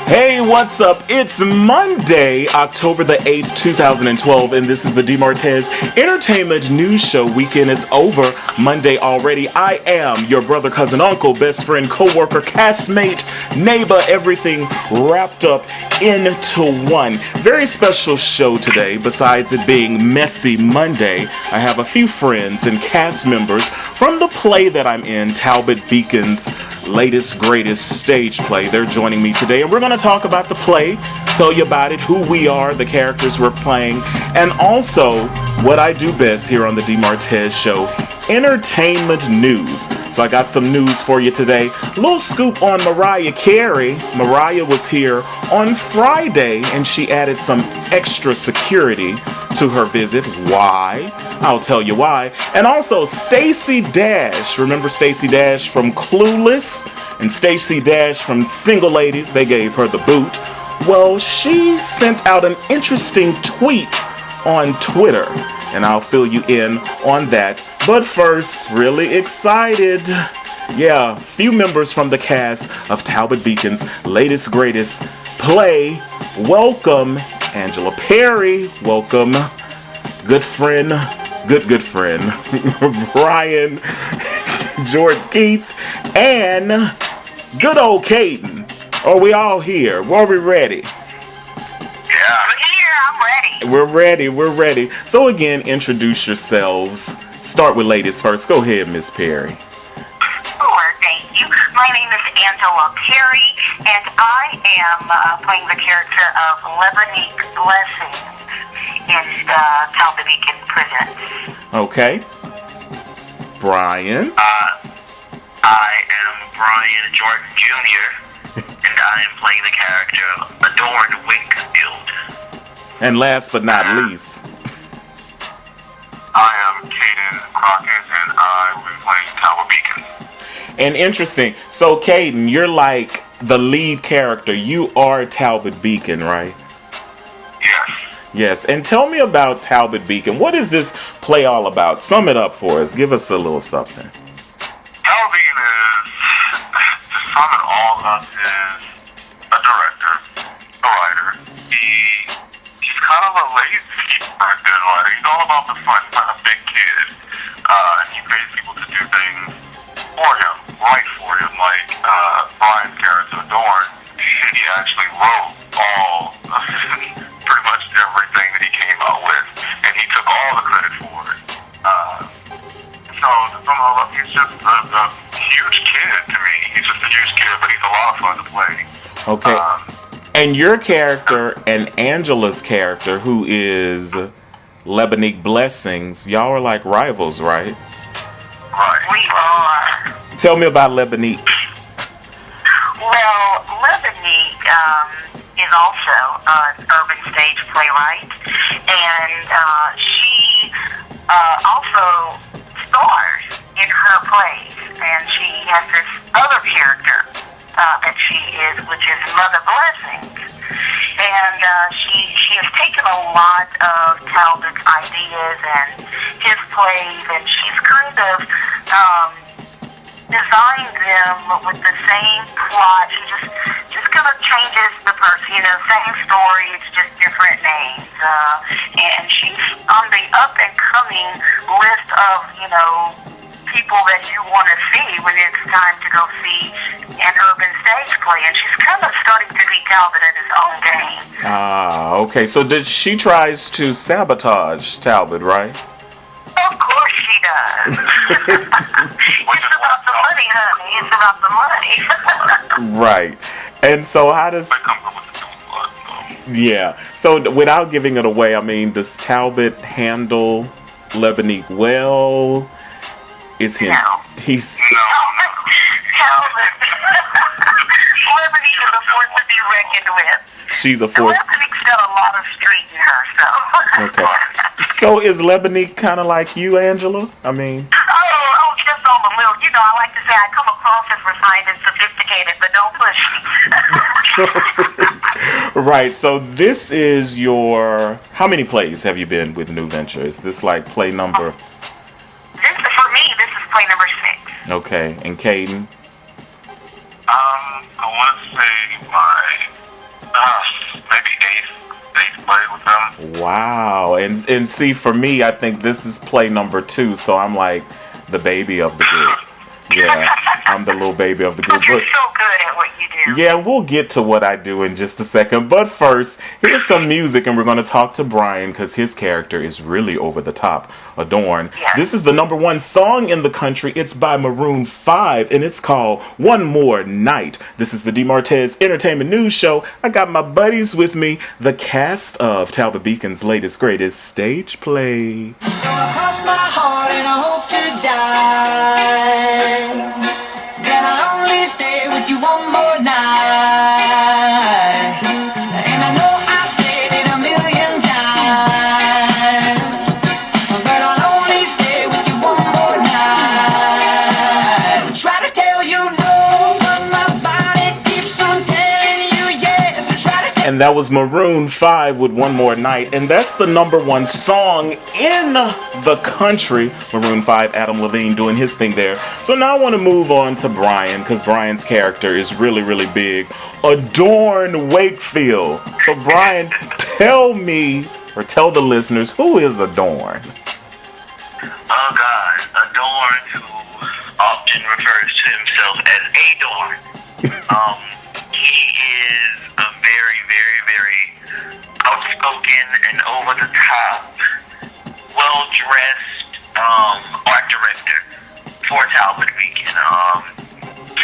Hey, what's up? It's Monday, October the 8th, 2012, and this is the MARTEZ Entertainment News Show. Weekend is over. Monday already. I am your brother, cousin, uncle, best friend, co-worker, castmate, neighbor, everything wrapped up into one. Very special show today. Besides it being Messy Monday, I have a few friends and cast members from the play that I'm in, Talbot Beacon's latest, greatest stage play. They're joining me today, and we're going to talk about the play, tell you about it, who we are, the characters we're playing, and also what I do best here on the MARTEZ Show, entertainment news. So I got some news for you today. A little scoop on Mariah Carey. Mariah was here on Friday, and she added some extra security to her visit. Why? I'll tell you why. And also Stacey Dash. Remember Stacey Dash from Clueless? And Stacey Dash from Single Ladies. They gave her the boot. Well, she sent out an interesting tweet on Twitter, and I'll fill you in on that. But first, really excited. Yeah, few members from the cast of Talbot Beacon's latest, greatest play. Welcome Angela Perry. Welcome good friend, good friend, Brian, Jordan Keith, and good old Caden. Are we all here? Are we ready? Yeah. I'm here. I'm ready. We're ready. So again, introduce yourselves. Start with ladies first. Go ahead, Miss Perry. Sure, thank you. My name is Angela Perry, and I am playing the character of Lebanique Blessing in Talbot Beacon Presents. Okay. Brian. I am Brian Jordan Jr., and I am playing the character of Adorned Winkfield. And last but not least. I am Caden Crockett, and I will be playing Talbot Beacon. And interesting. So, Caden, you're like the lead character. You are Talbot Beacon, right? Yes. Yes. And tell me about Talbot Beacon. What is this play all about? Sum it up for us. Give us a little something. Talbot Beacon is, to sum it all up, is a director, a writer. He's kind of a lazy good writer. He's all about the fun. He's not a big kid. And he pays people to do things for him, write for him, like Brian's character, Adorn. He actually wrote all pretty much everything that he came out with, and he took all the credit for it. So to sum it all up, he's just a huge kid to me. He's just a huge kid, but he's a lot of fun to play. Okay. And your character and Angela's character, who is Lebanique Blessings, y'all are like rivals, right? Right. We are. Tell me about Lebanique. Well, Lebanique is also an urban stage playwright, and she also stars in her plays, and she has this other character that she is, which is Mother Blessings. And she has taken a lot of Talbot's ideas and his plays, and she's kind of designed them with the same plot. She just kind of changes the person, same story, it's just different names. And she's on the up and coming list of, people that you want to see when it's time to go see an urban stage play, and she's kind of starting to be Talbot in his own game. Ah, okay. So she tries to sabotage Talbot, right? Of course she does. It's about the money, honey. It's about the money. Right. And so how does... Yeah. So without giving it away, I mean, does Talbot handle Lebanique well? Is he? No. He's. Talbot. Lebanique is a force to be reckoned with. She's a force. Lebanique's got a lot of street in her, so. Okay. So is Lebanique kind of like you, Angela? I mean. Oh, just on the little. I like to say I come across as refined and sophisticated, but don't push me. Right. So this is your. How many plays have you been with New Venture? Is this like play number? For me, this is play number 6. Okay. And Caden? I want to say my Maybe eighth play with them. Wow. And see, for me, I think this is play number 2, so I'm like the baby of the group. Yeah, I'm the little baby of the group. But you're so good at what you do. Yeah, we'll get to what I do in just a second. But first, here's some music, and we're going to talk to Brian because his character is really over the top. Adorn. Yes. This is the #1 song in the country. It's by Maroon 5, and it's called One More Night. This is the DeMartez Entertainment News Show. I got my buddies with me, the cast of Talbot Beacon's latest, greatest stage play. So I cross my heart and I hope to die. Then I'll only stay with you one more night. And I know I said it a million times, but I'll only stay with you one more night. Try to tell you no, but my body keeps on telling you yes. Try to And that was Maroon 5 with One More Night. And that's the #1 song in the country. Maroon 5, Adam Levine doing his thing there. So now I want to move on to Brian, because Brian's character is really, really big. Adorn Wakefield. So Brian, tell me, or tell the listeners, who is Adorn? Oh God, Adorn, who often refers to himself as Adorn. He is a very, very, very outspoken and over the top, well-dressed art director for Talbot Beacon.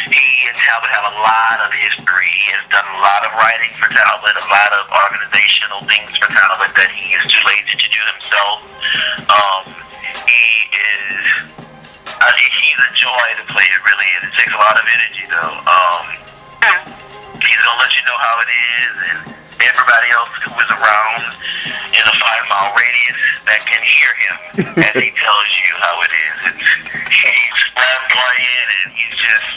He and Talbot have a lot of history. He has done a lot of writing for Talbot, a lot of organizational things for Talbot that he is too lazy to do himself. He's a joy to play, it really is. It takes a lot of energy, though. He's gonna let you know how it is, and everybody else who is around in a 5-mile radius that can hear him as he tells you how it is. He's flamboyant, and he's just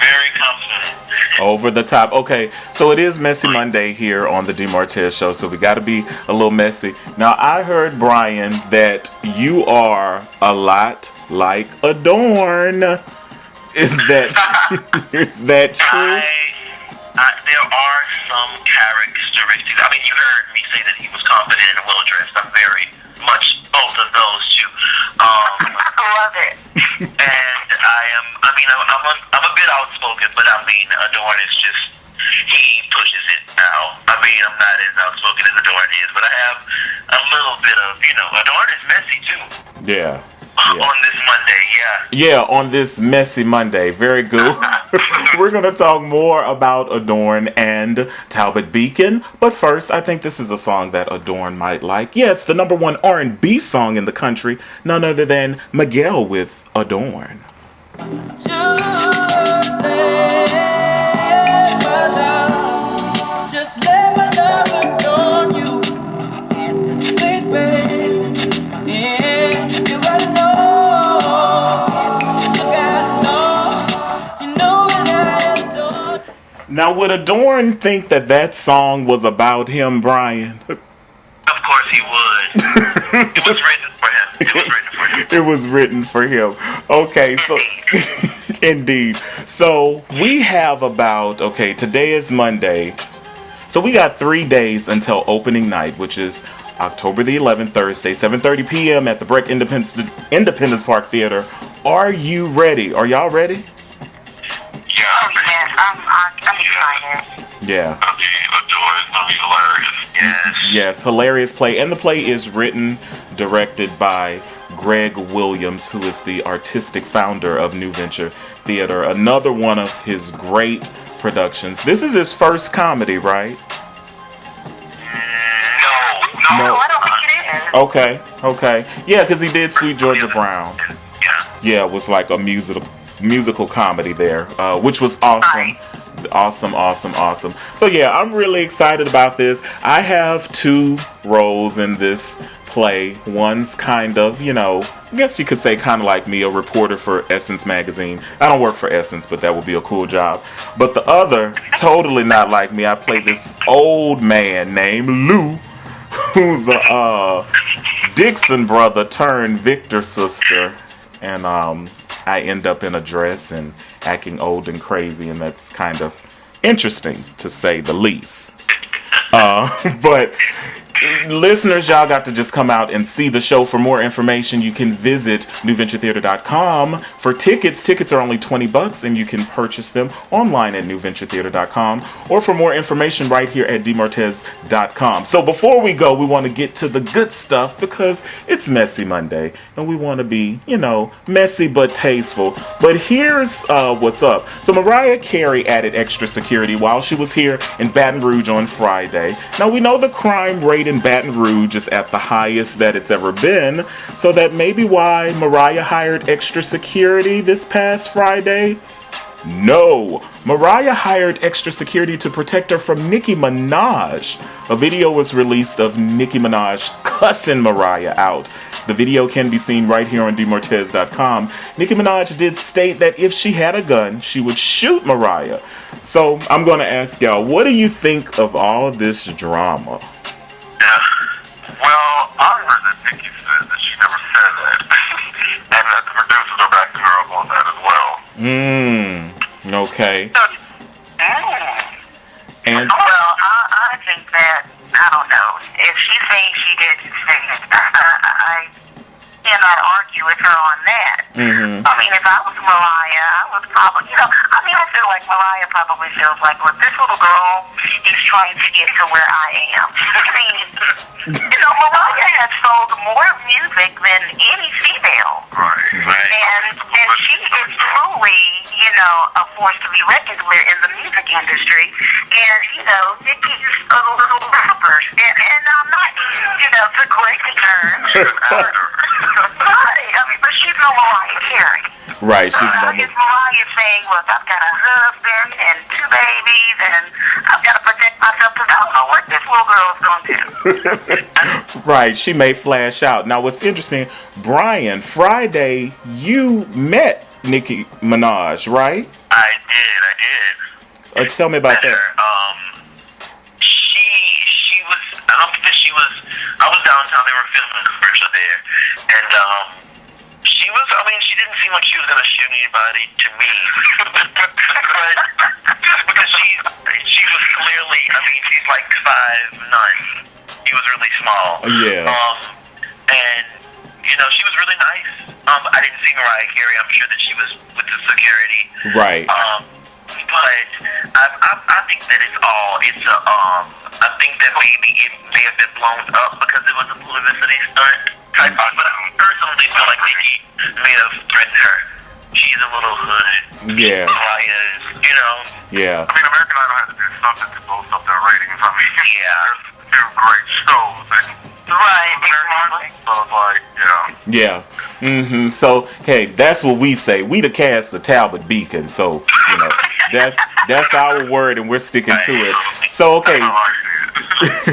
very confident. Over the top. Okay, so it is Messy Monday here on the DeMartez Show, so we got to be a little messy. Now, I heard, Brian, that you are a lot like Adorn. Is that is that true? There are some characteristics. I mean, you heard me say that he was confident and well-dressed. I'm very much both of those two. I love it. And I'm a bit outspoken, but I mean, Adorn is just, he pushes it now. I mean, I'm not as outspoken as Adorn is, but I have a little bit of, Adorn is messy too. Yeah. On this Monday, yeah. Yeah, on this Messy Monday. Very good. We're going to talk more about Adorn and Talbot Beacon. But first, I think this is a song that Adorn might like. Yeah, it's the #1 R&B song in the country. None other than Miguel with Adorn. just let my love adorn you. Please, baby. Yeah, you gotta know. You gotta know. You know that I adore. Now, would Adorn think that song was about him, Brian? Of course he would. It was written for him. It was written for him. Okay, so indeed. So we have today is Monday. So we got 3 days until opening night, which is October the 11th, Thursday, 7:30 p.m. at the Breck Independence Park Theater. Are you ready? Are y'all ready? Yeah, Oh, yes, I'm excited. Yeah. Adorn is gonna be hilarious. Yes. Yes, hilarious play. And the play is written, directed by Greg Williams, who is the artistic founder of New Venture Theater. Another one of his great productions. This is his first comedy, right? No. I don't think it is. Okay. Yeah, because he did Sweet Georgia Brown. Yeah. Yeah, it was like a musical comedy there, which was awesome. Awesome. So yeah, I'm really excited about this. I have 2 roles in this play. One's kind of, I guess you could say kind of like me, a reporter for Essence magazine. I don't work for Essence, but that would be a cool job. But the other, totally not like me. I play this old man named Lou, who's a Dixon brother turned Victor sister. And I end up in a dress and acting old and crazy, and that's kind of interesting to say the least. But listeners, y'all got to just come out and see the show. For more information, you can visit newventuretheater.com. For tickets are only $20, and you can purchase them online at newventuretheater.com, or for more information right here at dmartez.com. So before we go, we want to get to the good stuff because it's Messy Monday, and we want to be, messy but tasteful. But here's what's up. So Mariah Carey added extra security while she was here in Baton Rouge on Friday. Now, we know the crime rate in Baton Rouge is at the highest that it's ever been, so that may be why Mariah hired extra security this past Friday. No, Mariah hired extra security to protect her from Nicki Minaj. A video was released of Nicki Minaj cussing Mariah out. The video can be seen right here on dmartez.com. Nicki Minaj did state that if she had a gun, she would shoot Mariah. So I'm going to ask y'all, what do you think of all this drama? Well, I heard that Nicki said that she never said that, and that the producers are backing her up on that as well. Okay. And Well, I think that, I don't know, if she's saying she didn't say it, I cannot argue with her on that. I mean, if I was Mariah, I would probably, I feel like Mariah probably feels like, look, this little girl is trying to get to where I am. I mean, Mariah has sold more music than any female. Right. And she is truly, a force to be reckoned with in the music industry. And, Nicki's a little rapper. And I'm not, to correct her. But she's no Mariah Carey. right, she's I guess Mariah saying, look, I've got a husband and 2 babies, and I've got to protect myself because I don't know what this little girl's going to do. Right, she may flash out. Now, what's interesting, Brian, Friday, you met Nicki Minaj, right? I did. Tell me about that. She was, I don't think that she was, I was downtown, they were filming a commercial there, and she was, she didn't seem like she was going to shoot anybody to me, but just because she was clearly, she's like 5'9", she was really small. Yeah. And, she was really nice. I didn't see Mariah Carey, I'm sure that she was with the security. Right. But I think that I think that maybe it may have been blown up because it was a publicity stunt type thing. But I personally feel like Nicki may have threatened her. She's a little hood. Yeah. Mariah is, Yeah. American Idol had to do something to boost up their ratings. Yeah. There's 2 great shows. Right, exactly. So it's like, Yeah. So, hey, that's what we say. We the cast of Talbot Beacon. So, that's our word, and we're sticking to it. So, okay.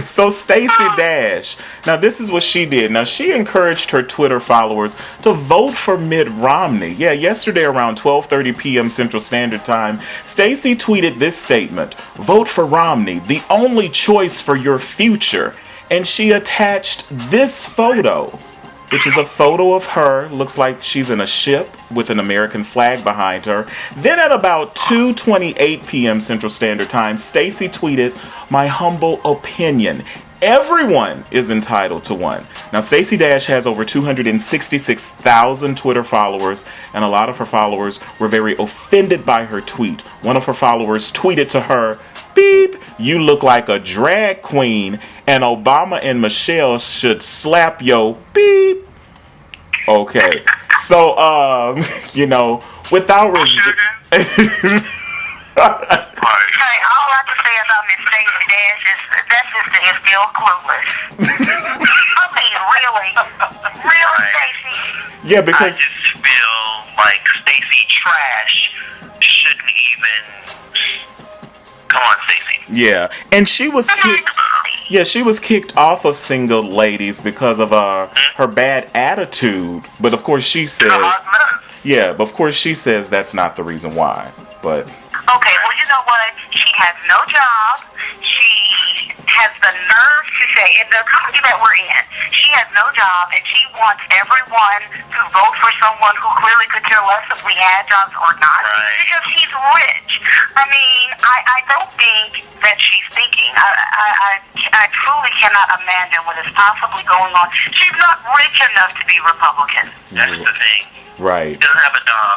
So Stacey Dash, now this is what she did. Now she encouraged her Twitter followers to vote for Mitt Romney. Yeah, yesterday around 12:30 p.m. Central Standard Time, Stacey tweeted this statement: "Vote for Romney, the only choice for your future." And she attached this photo, which is a photo of her. Looks like she's in a ship with an American flag behind her. Then at about 2:28 p.m. Central Standard Time, Stacey tweeted, "My humble opinion. Everyone is entitled to one." Now, Stacey Dash has over 266,000 Twitter followers, and a lot of her followers were very offended by her tweet. One of her followers tweeted to her, "Beep, you look like a drag queen, and Obama and Michelle should slap yo beep." Okay, so without Hey, all I can say about Miss Stacey Dash is that sister is still clueless. Really, Stacey? Yeah, because I just feel like Stacey Trash shouldn't even. Come on, Stacey. yeah, and she was kicked. Yeah, she was kicked off of Single Ladies because of her bad attitude. But of course she says, but of course she says that's not the reason why. But okay, well, you know what? She has no job. She has the nerve to say, in the company that we're in, she has no job and she wants everyone to vote for someone who clearly could care less if we had jobs or not, because he's rich. I mean, I don't think that she's thinking. I truly cannot imagine what is possibly going on. She's not rich enough to be Republican. That's the thing. Right. She doesn't have a job.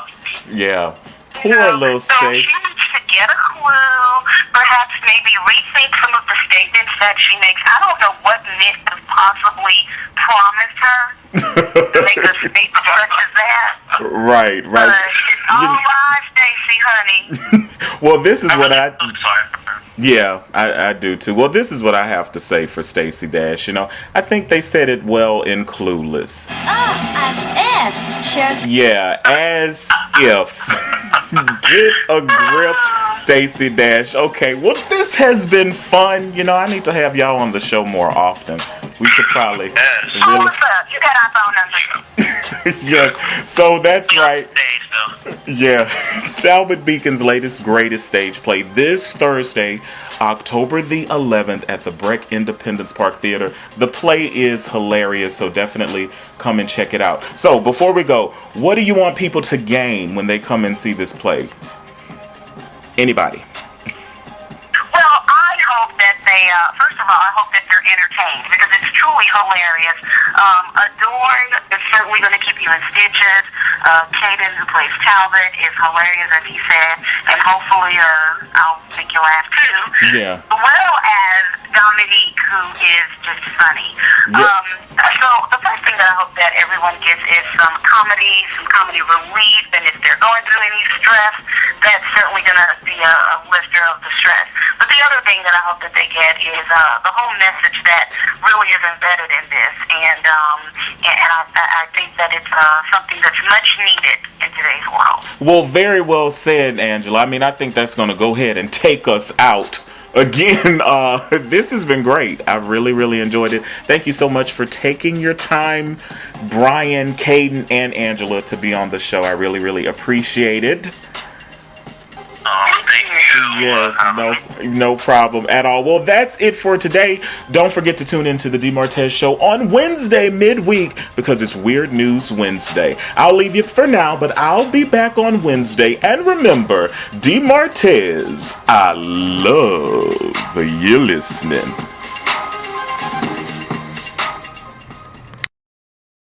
Yeah. Poor little So Stacey. she needs to get a clue, perhaps maybe rethink some of the statements that she makes. I don't know what Nick could possibly promised her to make a statement such as that. Right. But it's all lies, Stacey, honey. Well, this is what I'm sorry for her. Yeah, I do too. Well, this is what I have to say for Stacey Dash. You know, I think they said it well in Clueless. As if. Shares. Yeah, as if. Get a grip, Stacey Dash. Okay, well, this has been fun. You know, I need to have y'all on the show more often. We could probably Yes. Oh, really. what's up? You got our phone number. Yes, so that's right. Stage, though. Yeah, Talbot Beacon's latest greatest stage play this Thursday, October the 11th at the Breck Independence Park Theater. The play is hilarious, so definitely come and check it out. So before we go, what do you want people to gain when they come and see this play? Anybody? Well, I hope that they, first of all, I hope that they're entertained, because it's truly hilarious. Adorn is certainly going to keep you in stitches. Caden, who plays Talbot, is hilarious, as he said, and hopefully I'll make you laugh too. Yeah. As well as Dominique, who is just funny. Yeah. So the first thing that I hope that everyone gets is some comedy relief, and if they're going through any stress, that's certainly going to be a lifter of the stress. But the other thing that I hope that they get is the whole message that really is embedded in this, and I think that it's something that's much needed in today's world. Well, very well said, Angela. I mean, I think that's going to go ahead and take us out. Again, this has been great. I've really, really enjoyed it. Thank you so much for taking your time, Brian, Caden, and Angela, to be on the show. I really, really appreciate it. Thank you. Yes, no problem at all. Well, that's it for today. Don't forget to tune into the DeMartez Show on Wednesday midweek, because it's Weird News Wednesday. I'll leave you for now, but I'll be back on Wednesday. And remember, DeMartez, I love you listening.